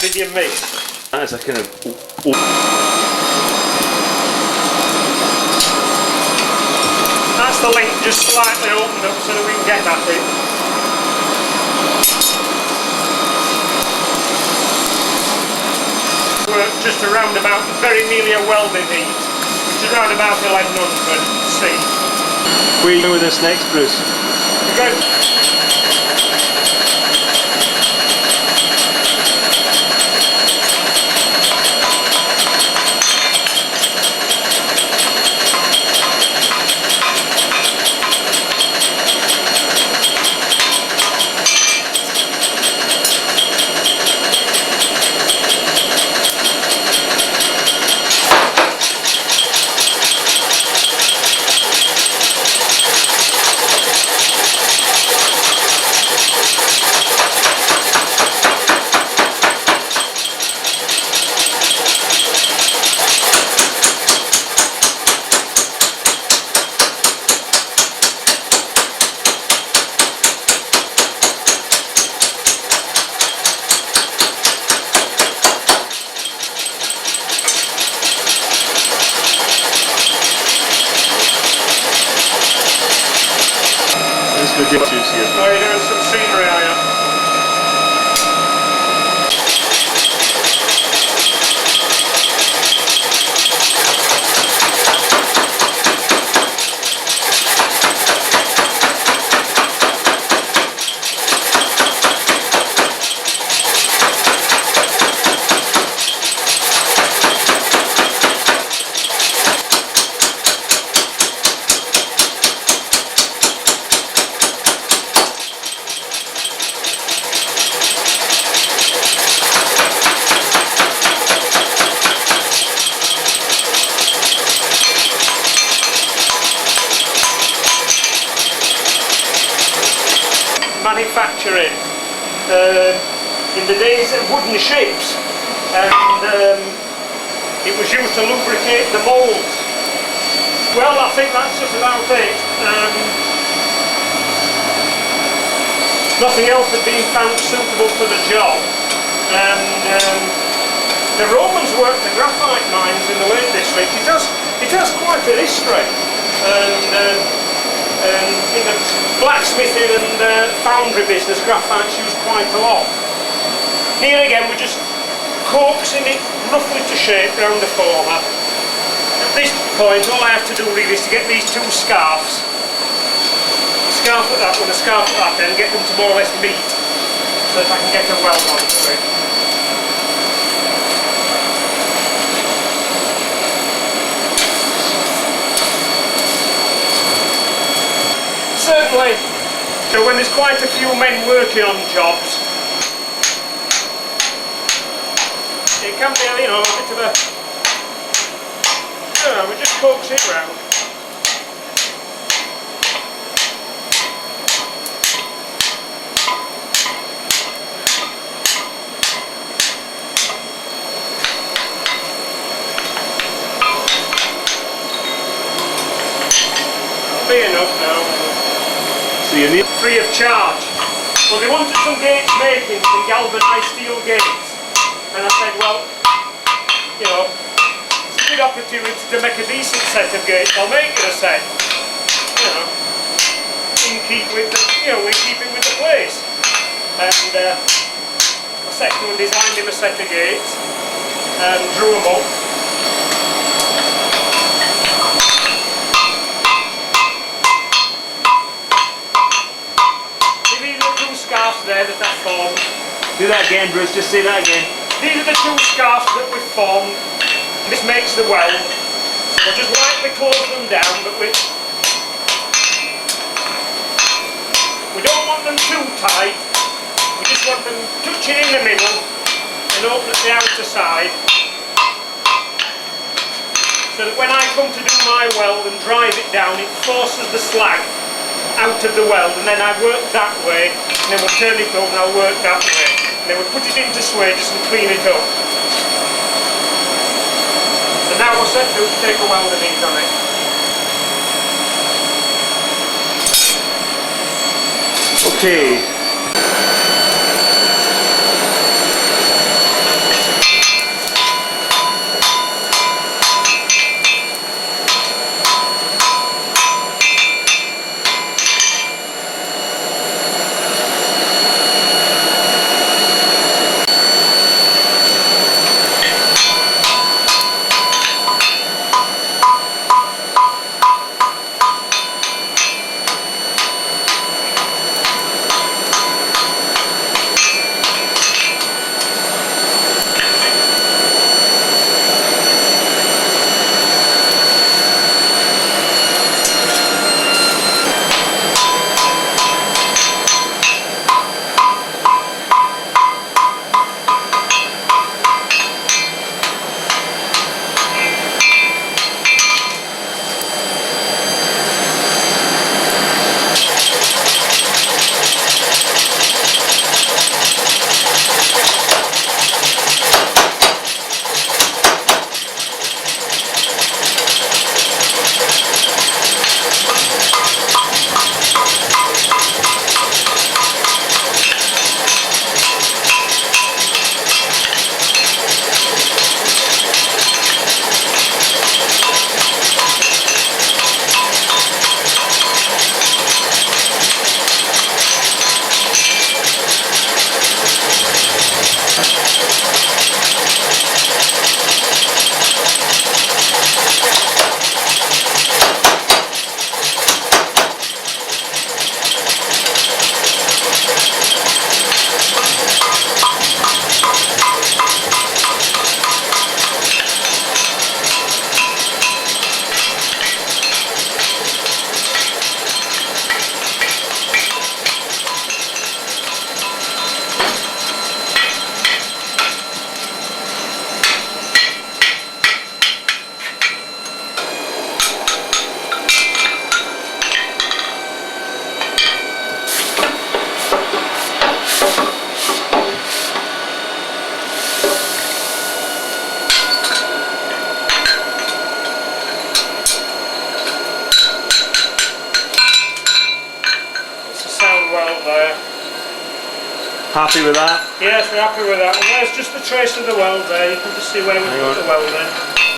Did you miss? That's a kind of... That's the link just slightly opened up so that we can get at it. We're just around about very nearly a welding heat, which is around about 1100 C. Where are you going with this next, Bruce? We're going. Oh, you're doing some scenery, are you? Manufacturing in the days of wooden ships, and it was used to lubricate the moulds. Well, I think that's just about it. Nothing else had been found suitable for the job, and the Romans worked the graphite mines in the Lake District. It has quite a history, and in the blacksmithing and foundry business, graphite's used quite a lot. Here again, we're just coaxing it roughly to shape around the former. At this point, all I have to do really is to get these two scarves, a scarf at that one, a scarf at that end, get them to more or less meet, so that I can get a weld onto it. Certainly, so when there's quite a few men working on jobs, it can be, a bit of a, we just coax it round. That'll be enough now. So you need... Free of charge. Well, they wanted some gates making, some galvanised steel gates, and I said, well, it's a good opportunity to make a decent set of gates. I'll make it a set, in keeping with the, in keeping with the place. And I set to and designed him a set of gates, and drew them up. Scarves there that I've formed. Do that again, Bruce, just say that again. These are the two scarves that we've formed. This makes the weld. So we'll just lightly close them down, but we don't want them too tight. We just want them touching in the middle and open at the outer side. So that when I come to do my weld and drive it down, it forces the slag out of the weld, and then I work that way, and then we'll turn it over and I'll work that way, and then we'll put it into swedges and clean it up. So now we're set to take a weld and heat on it. Okay. weld there. Happy with that? Yes, we're happy with that. And there's just the trace of the weld there. You can just see where we put the weld in.